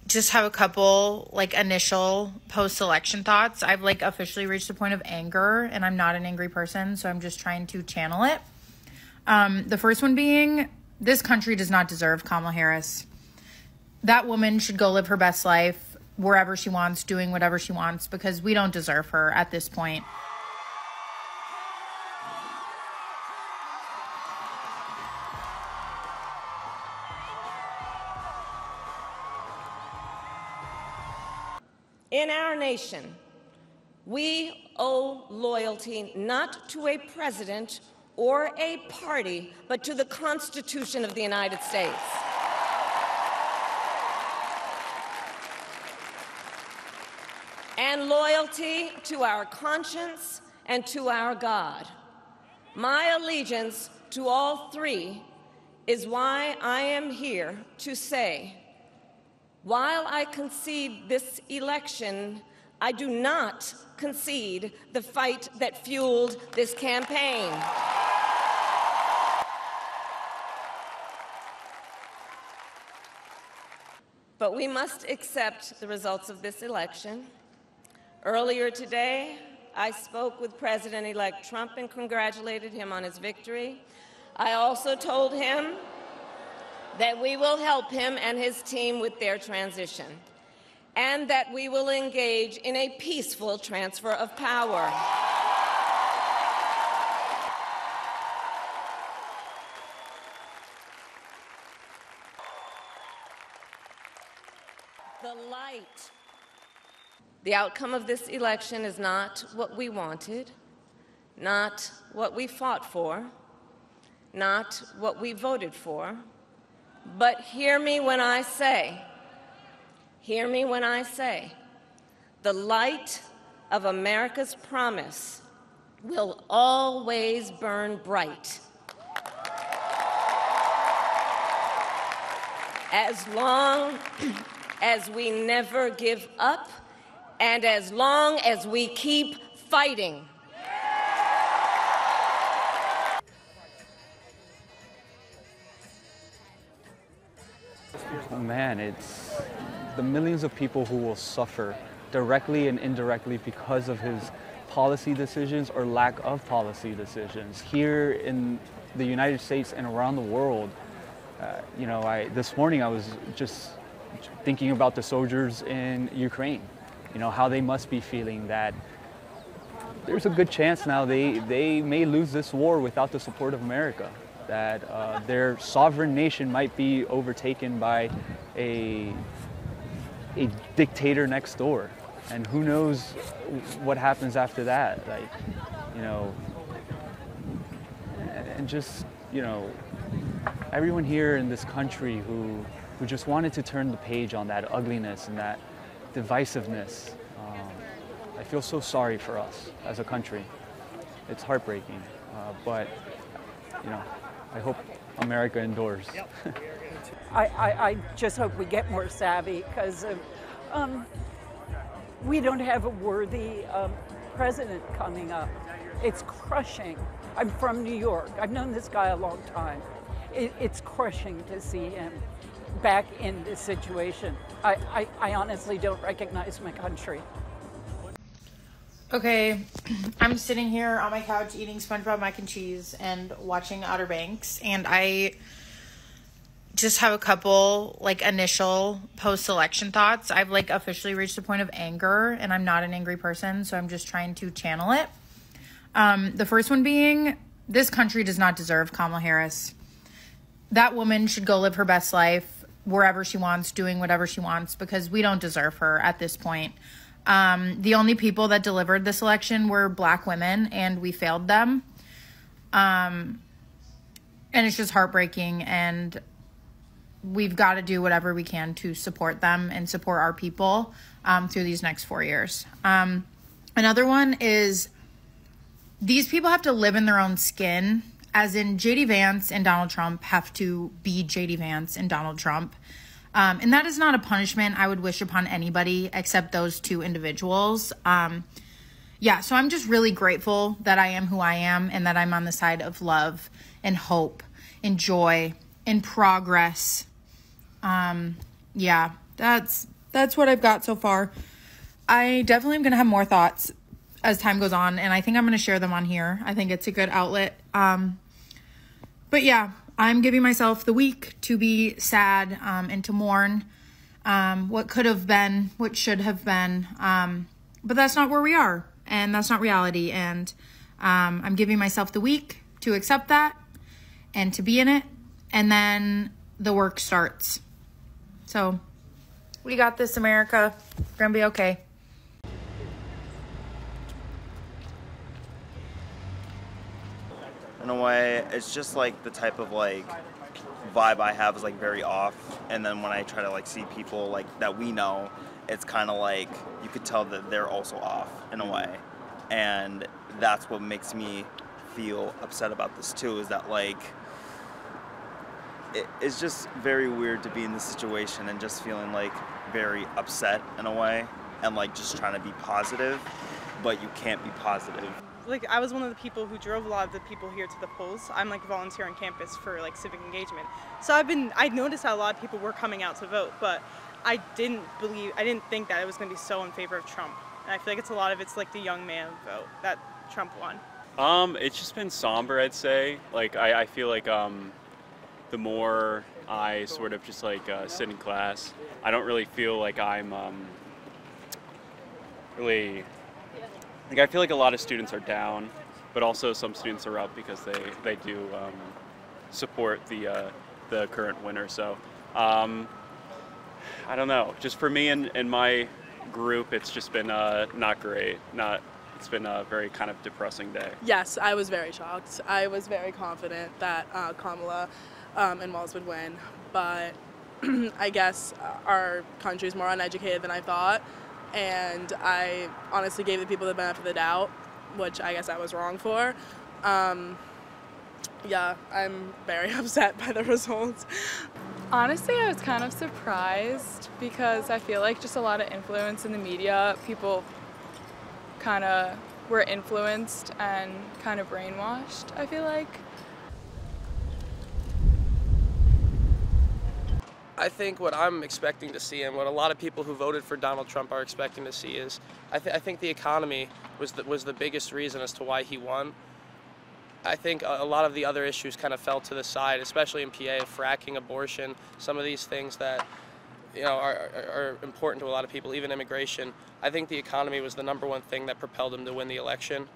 just have a couple initial post-election thoughts. I've officially reached a point of anger, and I'm not an angry person, so I'm just trying to channel it. The first one being, this country does not deserve Kamala Harris. That woman should go live her best life wherever she wants, doing whatever she wants, because we don't deserve her at this point. In our nation, we owe loyalty not to a president or a party, but to the Constitution of the United States. And loyalty to our conscience and to our God. My allegiance to all three is why I am here to say, while I concede this election, I do not concede the fight that fueled this campaign. But we must accept the results of this election. Earlier today, I spoke with President-elect Trump and congratulated him on his victory. I also told him that we will help him and his team with their transition, and that we will engage in a peaceful transfer of power. The light. The outcome of this election is not what we wanted, not what we fought for, not what we voted for. But hear me when I say, the light of America's promise will always burn bright. As long as we never give up, and as long as we keep fighting. Oh man, it's the millions of people who will suffer directly and indirectly because of his policy decisions or lack of policy decisions here in the United States and around the world. This morning I was just thinking about the soldiers in Ukraine, how they must be feeling that there's a good chance now they may lose this war without the support of America, that their sovereign nation might be overtaken by a dictator next door. And who knows what happens after that, and just, everyone here in this country who just wanted to turn the page on that ugliness and that divisiveness. I feel so sorry for us as a country. It's heartbreaking, but I hope America endures. I just hope we get more savvy, because we don't have a worthy president coming up. It's crushing. I'm from New York. I've known this guy a long time. It's crushing to see him back in this situation. I honestly don't recognize my country. Okay, I'm sitting here on my couch eating SpongeBob mac and cheese and watching Outer Banks, and I just have a couple initial post-election thoughts. I've officially reached a point of anger, and I'm not an angry person, so I'm just trying to channel it. The first one being, this country does not deserve Kamala Harris. That woman should go live her best life wherever she wants, doing whatever she wants, because we don't deserve her at this point. The only people that delivered this election were Black women, and we failed them. And it's just heartbreaking, and we've got to do whatever we can to support them and support our people through these next 4 years. Another one is, these people have to live in their own skin, as in J.D. Vance and Donald Trump have to be J.D. Vance and Donald Trump. And that is not a punishment I would wish upon anybody except those two individuals. So I'm just really grateful that I am who I am, and that I'm on the side of love and hope and joy and progress. That's that's what I've got so far. I definitely am going to have more thoughts as time goes on, and I think I'm going to share them on here. I think it's a good outlet. But yeah, I'm giving myself the week to be sad and to mourn what could have been, what should have been. But that's not where we are, and that's not reality. And I'm giving myself the week to accept that and to be in it, and then the work starts. So we got this, America. We're gonna be okay. In a way, it's just like the type of like vibe I have is like very off, and then when I try to like see people like that we know, it's kind of like you could tell that they're also off in a way, and that's what makes me feel upset about this too, is that like it's just very weird to be in this situation and just feeling like very upset in a way, and like just trying to be positive, but you can't be positive. Like, I was one of the people who drove a lot of the people here to the polls. I'm like a volunteer on campus for like civic engagement. So I noticed how a lot of people were coming out to vote, but I didn't think that it was going to be so in favor of Trump. And I feel like it's like the young man vote that Trump won. It's just been somber, I'd say. Like, I feel like the more I sort of just like sit in class, I don't really feel like I'm really, like, I feel like a lot of students are down, but also some students are up because they do support the current winner. So I don't know. Just for me and my group, it's just been not great. It's been a very kind of depressing day. Yes, I was very shocked. I was very confident that Kamala and Walz would win, but I guess our country is more uneducated than I thought, and I honestly gave the people the benefit of the doubt, which I guess I was wrong for. Yeah, I'm very upset by the results. Honestly, I was kind of surprised because I feel like just a lot of influence in the media, people kind of were influenced and kind of brainwashed, I feel like. I think what I'm expecting to see, and what a lot of people who voted for Donald Trump are expecting to see, is I think the economy was the biggest reason as to why he won. I think a lot of the other issues kind of fell to the side, especially in PA, fracking, abortion, some of these things that are important to a lot of people, even immigration. I think the economy was the #1 thing that propelled him to win the election.